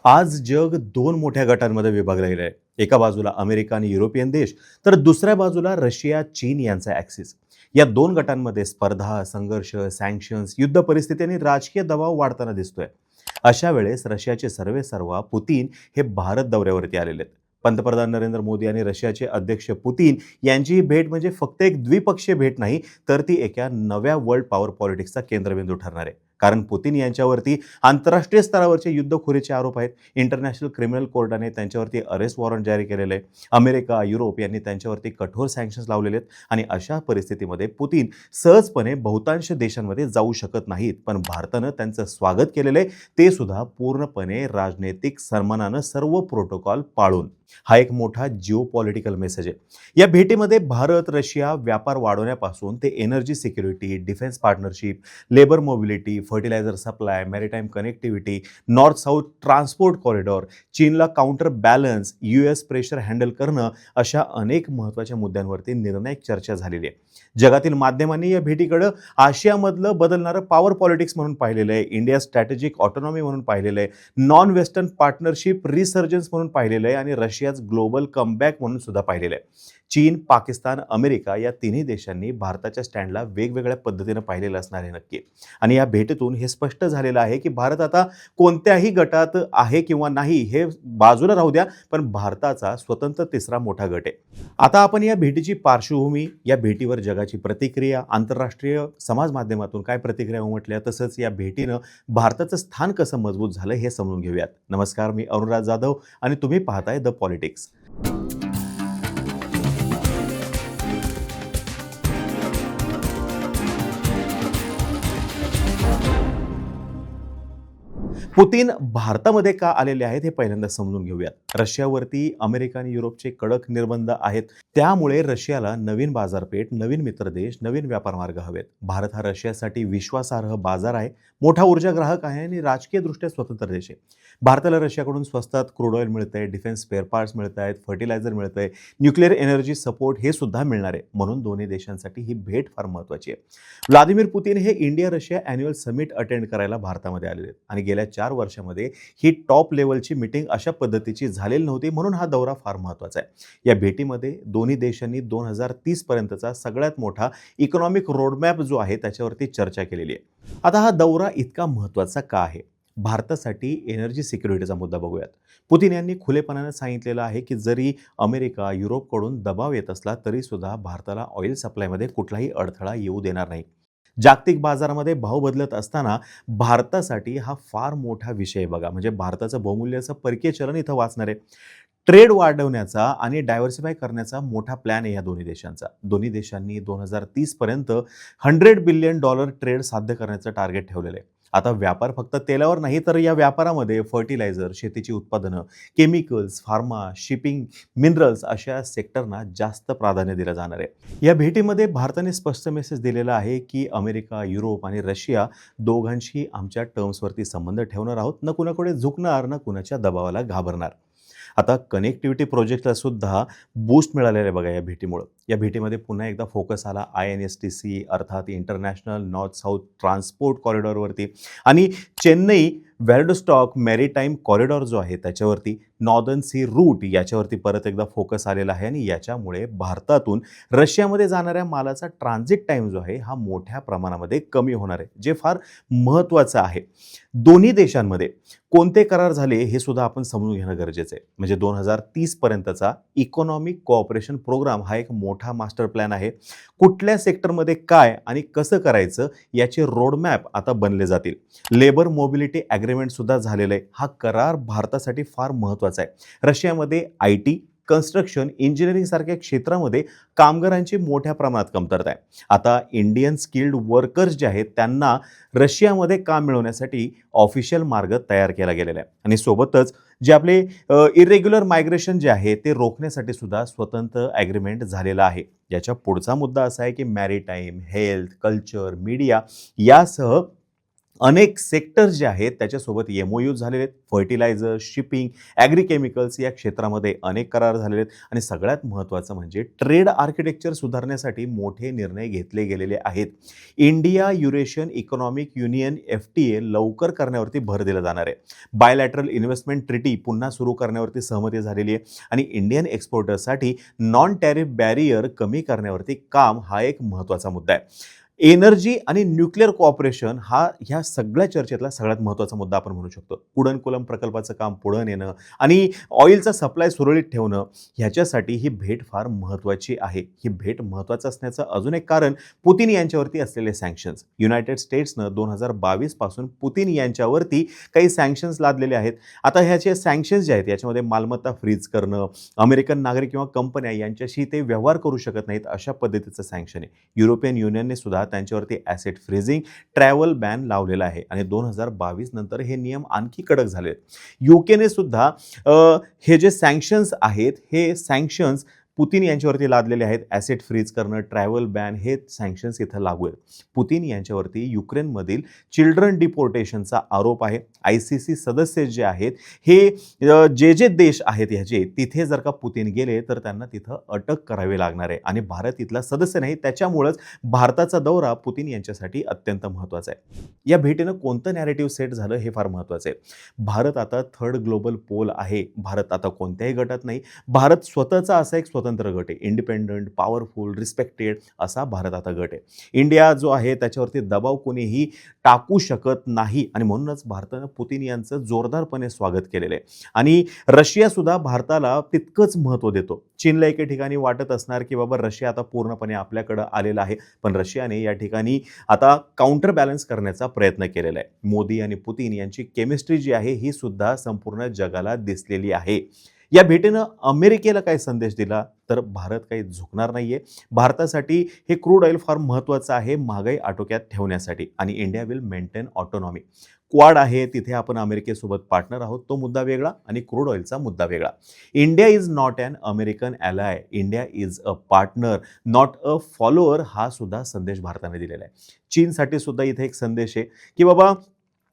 आज जग दोन मोठ्या गटांमध्ये विभागलं गेलं आहे. एका बाजूला अमेरिका आणि युरोपियन देश, तर दुसऱ्या बाजूला रशिया, चीन यांचा ॲक्सिस. या दोन गटांमध्ये स्पर्धा, संघर्ष, सँक्शन्स, युद्ध परिस्थिती आणि राजकीय दबाव वाढताना दिसतोय. अशा वेळेस रशियाचे सर्वेसर्वा पुतीन हे भारत दौऱ्यावरती आलेले आहेत. पंतप्रधान नरेंद्र मोदी आणि रशियाचे अध्यक्ष पुतीन यांची ही भेट म्हणजे फक्त एक द्विपक्षीय भेट नाही, तर ती एका नव्या वर्ल्ड पॉवर पॉलिटिक्सचा केंद्रबिंदू ठरणार आहे. कारण पुतीन यांच्यावरती आंतरराष्ट्रीय स्तरावरचे युद्धखोरीचे आरोप आहेत. इंटरनॅशनल क्रिमिनल कोर्टाने त्यांच्यावरती अरेस्ट वॉरंट जारी केलेलं आहे. अमेरिका, युरोप यांनी त्यांच्यावरती कठोर सँक्शन्स लावलेले आहेत आणि अशा परिस्थितीमध्ये पुतीन सहजपणे बहुतांश देशांमध्ये जाऊ शकत नाहीत. पण भारतानं त्यांचं स्वागत केलेलं आहे, ते सुद्धा पूर्णपणे राजनैतिक सन्मानानं, सर्व प्रोटोकॉल पाळून. हा एक मोठा जिओ पॉलिटिकल मेसेज आहे. या भेटीमध्ये भारत रशिया व्यापार वाढवण्यापासून ते energy security, defence partnership, labour mobility, fertiliser supply, maritime connectivity, north south transport corridor, चीनला counter balance, US pressure handle करणं, अशा अनेक महत्त्वाच्या मुद्द्यांवरती निर्णायक चर्चा झालेली आहे. जगातील माध्यमांनी या भेटीकडं आशियामधलं बदलणारं पॉवर पॉलिटिक्स म्हणून पाहिलेलं आहे, इंडिया स्ट्रॅटेजिक ऑटोनॉमी म्हणून पाहिलेलं आहे, नॉन वेस्टर्न पार्टनरशिप रिसर्जन्स म्हणून पाहिलेलं आहे आणि रशियाच ग्लोबल कमबॅक म्हणून सुद्धा पाहिलेलं आहे. चीन, पाकिस्तान, अमेरिका या तिन्ही देशांनी भारताच्या स्टँडला वेगवेगळ्या पद्धतीनं पाहिलेलं असणार आहे नक्की. आणि या भेटीतून हे स्पष्ट झालेलं आहे की भारत आता कोणत्याही गटात आहे किंवा नाही हे बाजूला राहू द्या, पण भारताचा स्वतंत्र तिसरा मोठा गट आहे. आता आपण या भेटीची पार्श्वभूमी, या भेटीवर जगाची प्रतिक्रिया, आंतरराष्ट्रीय समाज माध्यमातून काय प्रतिक्रिया उमटल्या, तसंच या भेटीनं भारताचं स्थान कसं मजबूत झालं हे समजून घेऊयात. नमस्कार, मी अनुराग जाधव आणि तुम्ही पाहताय द पॉलिटिक्स. पुतीन भारतामध्ये का आलेले आहेत हे पहिल्यांदा समजून घेऊयात. रशियावरती अमेरिका आणि युरोपचे कडक निर्बंध आहेत. त्यामुळे रशियाला नवीन बाजारपेठ, नवीन मित्रदेश, नवीन व्यापार मार्ग हवेत. भारत हा रशियासाठी विश्वासार्ह बाजार आहे, मोठा ऊर्जा ग्राहक आहे आणि राजकीयदृष्ट्या स्वतंत्र देश आहे. भारताला रशियाकडून स्वस्तात क्रूड ऑइल मिळतंय, डिफेन्स स्पेअर पार्ट्स मिळत आहेत, फर्टिलायझर मिळतंय, न्यूक्लिअर एनर्जी सपोर्ट हे सुद्धा मिळणार आहे. म्हणून दोन्ही देशांसाठी ही भेट फार महत्त्वाची आहे. व्लादिमीर पुतीन हे India Russia annual summit attend करायला भारतामध्ये आलेले आहेत आणि गेल्या 4 वर्षामध्ये ही टॉप लेवलची मीटिंग अशा पद्धतीची झालेली नव्हती, म्हणून हा दौरा फार महत्त्वाचा आहे. या भेटीमध्ये दोन्ही देशांनी 2030 पर्यंतचा सगळ्यात मोठा इकॉनॉमिक रोडमॅप जो आहे त्याच्यावरती चर्चा केलेली आहे. आता हा दौरा इतका महत्त्वाचा का आहे? भारतासाठी एनर्जी सिक्युरिटीचा मुद्दा बघूयात. पुतीन यांनी खुलेपणाने सांगितलेलं आहे की जरी अमेरिका, युरोपकडून दबाव येत असला तरी सुद्धा भारताला ऑइल सप्लायमध्ये कुठलाही अडथळा येऊ देणार नाही. जागतिक बाजारामध्ये भाव बदलत असताना भारतासाठी हा फार मोठा विषय आहे बघा. म्हणजे भारताचं बहुमूल्याचं परकीय चलन इथं वाचणार आहे. ट्रेड वाढवण्याचा आणि डायव्हर्सिफाय करण्याचा मोठा प्लॅन आहे या दोन्ही देशांचा. दोन्ही देशांनी 2030 पर्यंत $100 बिलियन ट्रेड साध्य करण्याचं टार्गेट ठेवलेलं आहे. आता व्यापार फक्त तेलावर नाही, तर या व्यापारामध्ये फर्टिलायझर, शेतीची उत्पादनं, केमिकल्स, फार्मा, शिपिंग, मिनरल्स अशा सेक्टरना जास्त प्राधान्य दिलं जाणार आहे. या भेटीमध्ये भारताने स्पष्ट मेसेज दिलेला आहे की अमेरिका, युरोप आणि रशिया दोघांशी आमच्या टर्म्सवरती संबंध ठेवणार आहोत, न कुणाकडे झुकणार, न कुणाच्या दबावाला घाबरणार. आता कनेक्टिव्हिटी प्रोजेक्टला सुद्धा बूस्ट मिळालेलं आहे बघा या भेटीमुळं. या भेटीमध्ये पुन्हा एकदा फोकस आला INSTC अर्थात इंटरनॅशनल नॉर्थ साऊथ ट्रान्सपोर्ट कॉरिडॉरवरती आणि चेन्नई व्हॅलडोस्टॉक मॅरिटाईम कॉरिडॉर जो आहे त्याच्यावरती, नॉर्दर्न सी रूट याच्यावरती परत एकदा फोकस आलेला आहे आणि याच्यामुळे भारतातून रशियामध्ये जाणाऱ्या मालाचा ट्रान्झिट टाईम जो आहे हा मोठ्या प्रमाणामध्ये कमी होणार आहे, जे फार महत्त्वाचं आहे. दोन्ही देशांमध्ये कोणते करार झाले हे सुद्धा आपण समजून घेणं गरजेचं आहे. म्हणजे 2030 पर्यंतचा इकॉनॉमिक कोऑपरेशन प्रोग्राम हा एक मोठा मास्टर प्लॅन आहे. कुठल्या सेक्टरमध्ये काय आणि कसं करायचं याचे रोडमॅप आता बनले जातील. लेबर मोबिलिटी ॲग्रीमेंट सुद्धा झालेलं आहे. हा करार भारतासाठी फार महत्त्वाचा आहे. रशियामध्ये IT, कन्स्ट्रक्शन, इंजिनिअरिंग सारख्या क्षेत्रामध्ये कामगारांची मोठ्या प्रमाणात कमतरता आहे. आता इंडियन स्किल्ड वर्कर्स जे आहेत त्यांना रशियामध्ये काम मिळवण्यासाठी ऑफिशियल मार्ग तयार केला गेलेला आहे आणि सोबतच जे आपले इरेग्युलर मायग्रेशन जे आहे ते रोखण्यासाठी सुद्धा स्वतंत्र ॲग्रीमेंट झालेला आहे. याच्या पुढचा मुद्दा असा आहे की मॅरिटाईम, हेल्थ, कल्चर, मीडिया यासह अनेक सेक्टर्स जे आहेत त्याच्यासोबत एमओयू झालेले आहेत. फर्टिलायझर, शिपिंग, ॲग्रीकेमिकल्स या क्षेत्रामध्ये अनेक करार झालेले आहेत आणि सगळ्यात महत्त्वाचं म्हणजे ट्रेड आर्किटेक्चर सुधारण्यासाठी मोठे निर्णय घेतले गेलेले आहेत. India Eurasian economic union FTA लवकर करण्यावरती भर दिला जाणार आहे. बायलॅटरल इन्व्हेस्टमेंट ट्रिटी पुन्हा सुरू करण्यावरती सहमती झालेली आहे आणि इंडियन एक्सपोर्टर्ससाठी नॉन टॅरिफ बॅरियर कमी करण्यावरती काम हा एक महत्त्वाचा मुद्दा आहे. एनर्जी आणि न्यूक्लिअर कोऑपरेशन हा ह्या सगळ्या चर्चेतला सगळ्यात महत्त्वाचा मुद्दा आपण म्हणू शकतो. कुडनकुलम प्रकल्पाचं काम पुढं नेणं आणि ऑइलचा सप्लाय सुरळीत ठेवणं ह्याच्यासाठी ही भेट फार महत्त्वाची आहे. ही भेट महत्त्वाचं असण्याचं अजून एक कारण पुतिन यांच्यावरती असलेले सँक्शन्स. युनायटेड स्टेट्सनं 2022 पासून पुतिन यांच्यावरती काही सँक्शन्स लादलेले आहेत. आता ह्याचे सँक्शन्स जे आहेत याच्यामध्ये मालमत्ता फ्रीज करणं, अमेरिकन नागरिक किंवा कंपन्या यांच्याशी ते व्यवहार करू शकत नाहीत अशा पद्धतीचं सँक्शन आहे. युरोपियन युनियनने सुद्धा त्यांच्यावरती ॲसेट फ्रीजिंग, ट्रॅव्हल बॅन लावलेला आहे आणि 2022 नंतर हे नियम आणखी कडक झाले आहेत. युकेने सुद्धा हे जे सँक्शन्स आहेत हे सँक्शन्स पुतिन यांच्यावरती लादलेले आहेत. ॲसेट फ्रीज करणं, ट्रॅव्हल बॅन हे सँक्शन्स इथं लागू आहेत. पुतिन यांच्यावरती युक्रेनमधील चिल्ड्रन डिपोर्टेशनचा आरोप आहे. ICC सदस्य जे आहेत हे जे देश आहेत ह्याचे तिथे जर का पुतिन गेले तर त्यांना तिथं अटक करावी लागणार आहे आणि भारत इथला सदस्य नाही. त्याच्यामुळंच भारताचा दौरा पुतिन यांच्यासाठी अत्यंत महत्त्वाचा आहे. या भेटीनं कोणतं नॅरेटिव्ह सेट झालं हे फार महत्त्वाचं आहे. भारत आता थर्ड ग्लोबल पोल आहे. भारत आता कोणत्याही गटात नाही. भारत स्वतःचा असा एक स्वतंत्र गट आहे. इंडिपेंडंट, पॉवरफुल, रिस्पेक्टेड असा भारत आता गट आहे. इंडिया जो आहे त्याच्यावरती दबाव कोणीही टाकू शकत नाही आणि म्हणूनच भारतानं पुतिन यांचं जोरदारपणे स्वागत केलेलं आहे आणि रशिया सुद्धा भारताला तितकंच महत्त्व देतो. चीनला एके ठिकाणी वाटत असणार की बाबा रशिया आता पूर्णपणे आपल्याकडं आलेला आहे, पण रशियाने या ठिकाणी आता काउंटर बॅलन्स करण्याचा प्रयत्न केलेला आहे. मोदी आणि पुतिन यांची केमिस्ट्री जी आहे ही सुद्धा संपूर्ण जगाला दिसलेली आहे. या भेटीनं अमेरिकेला काय संदेश दिला तर भारत काही झुकणार नाहीये. भारतासाठी हे क्रूड ऑइल फार महत्त्वाचं आहे महागाई आटोक्यात ठेवण्यासाठी आणि India will maintain autonomy. Quad आहे तिथे आपण अमेरिकेसोबत पार्टनर आहोत, तो मुद्दा वेगळा आणि क्रूड ऑइलचा मुद्दा वेगळा. India is not an American ally, India is a partner not a follower हा सुद्धा संदेश भारताने दिलेला आहे. चीनसाठी सुद्धा इथे एक संदेश आहे की बाबा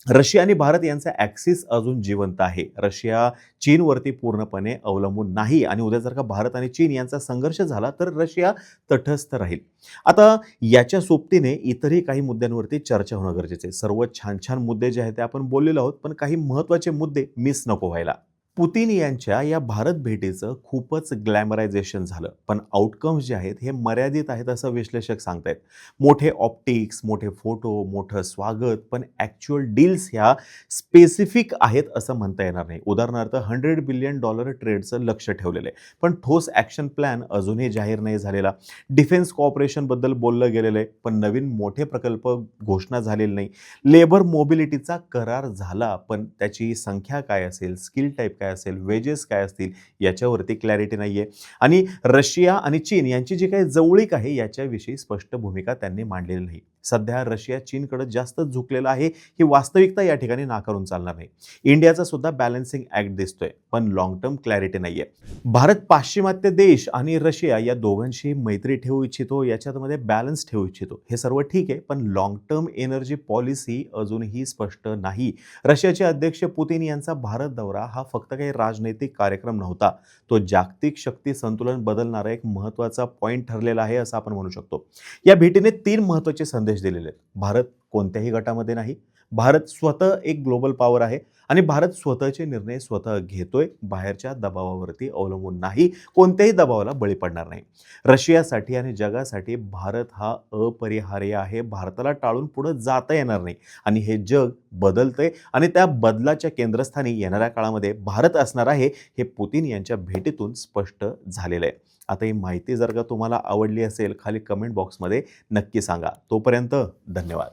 रशिया आणि भारत यांचा ॲक्सिस अजून जिवंत आहे. रशिया चीनवरती पूर्णपणे अवलंबून नाही आणि उद्या जर का भारत आणि चीन यांचा संघर्ष झाला तर रशिया तटस्थ राहील. आता याच्या सोबतीने इतरही काही मुद्द्यांवरती चर्चा होणं गरजेचं आहे. सर्व छान छान मुद्दे जे आहेत ते आपण बोललेलो आहोत, पण काही महत्त्वाचे मुद्दे मिस नको व्हायला. पुतिन यांच्या या भारत भेटीचं खूपच ग्लॅमरायझेशन झालं, पण आउटकम्स जे आहेत हे मर्यादित आहेत असं विश्लेषक सांगतायत. मोठे ऑप्टिक्स, मोठे फोटो, मोठं स्वागत, पण ॲक्च्युअल डील्स ह्या स्पेसिफिक आहेत असं म्हणता येणार नाही. उदाहरणार्थ $100 बिलियन ट्रेडचं लक्ष ठेवलेलं आहे, पण ठोस ॲक्शन प्लॅन अजूनही जाहीर नाही झालेला. डिफेन्स कॉपरेशनबद्दल बोललं गेलेलं आहे, पण नवीन मोठे प्रकल्प घोषणा झालेले नाही. लेबर मोबिलिटीचा करार झाला, पण त्याची संख्या काय असेल, स्किल टाईप काय असेल, वेजेस काय असतील याच्यावरती क्लॅरिटी नाहीये आणि रशिया आणि चीन यांची जी काही जवळीक आहे याच्याविषयी स्पष्ट भूमिका त्यांनी मांडलेली नाही. सध्या रशिया चीनकडे जास्त झुकलेला आहे ही वास्तविकता या ठिकाणी नाकारून चालणार नाही. इंडियाचा सुद्धा बॅलन्सिंग ॲक्ट दिसतोय, पण लॉंग टर्म क्लॅरिटी नाहीये. भारत पाश्चिमात्य देश आणि रशिया या दोघांशी मैत्री ठेवू इच्छितो, याच्यामध्ये बॅलन्स ठेवू इच्छितो, हे सर्व ठीक आहे, पण लॉंग टर्म एनर्जी पॉलिसी अजूनही स्पष्ट नाही. रशियाचे अध्यक्ष पुतिन यांचा भारत दौरा हा फक्त काही राजनैतिक कार्यक्रम नव्हता, तो जागतिक शक्ती संतुलन बदलणारा एक महत्त्वाचा पॉईंट ठरलेला आहे असं आपण म्हणू शकतो. या भेटीने 3 महत्त्वाचे संदेश दिलेले आहेत. भारत कोणत्याही गटामध्ये नाही, भारत स्वतः एक ग्लोबल पॉवर आहे आणि भारत स्वतःचे निर्णय स्वतः घेतोय, बाहेरच्या दबावावरती अवलंबून नाही, कोणत्याही दबावाला बळी पडणार नाही. रशियासाठी आणि जगासाठी भारत हा अपरिहार्य आहे. भारताला टाळून पुढे जाता येणार नाही आणि हे जग बदलतंय आणि त्या बदलाच्या केंद्रस्थानी येणाऱ्या काळामध्ये भारत असणार आहे हे पुतिन यांच्या भेटीतून स्पष्ट झालेलं आहे. आता ही माहिती जर का तुम्हाला आवडली असेल खाली कमेंट बॉक्समध्ये नक्की सांगा. तोपर्यंत धन्यवाद.